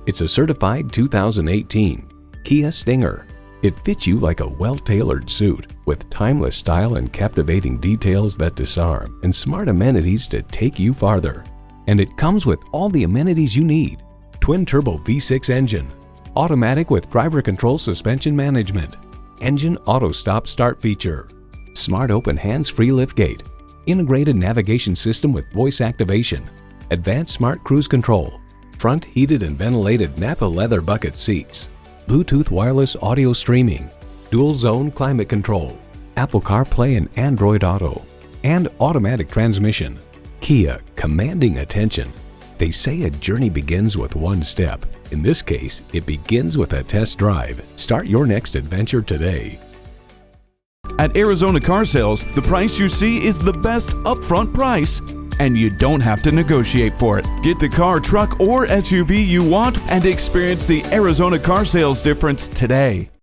It's a certified 2018 Kia Stinger. It fits you like a well-tailored suit with timeless style and captivating details that disarm and smart amenities to take you farther. And it comes with all the amenities you need. Twin-turbo V6 engine, automatic with driver control suspension management, engine auto stop start feature, smart open hands-free liftgate, integrated navigation system with voice activation, advanced smart cruise control, front heated and ventilated Napa leather bucket seats, Bluetooth wireless audio streaming, dual zone climate control, Apple CarPlay and Android Auto, and automatic transmission. Kia, commanding attention. They say a journey begins with one step. In this case, it begins with a test drive. Start your next adventure today. At Arizona Car Sales, the price you see is the best upfront price, and you don't have to negotiate for it. Get the car, truck, or SUV you want and experience the Arizona Car Sales difference today.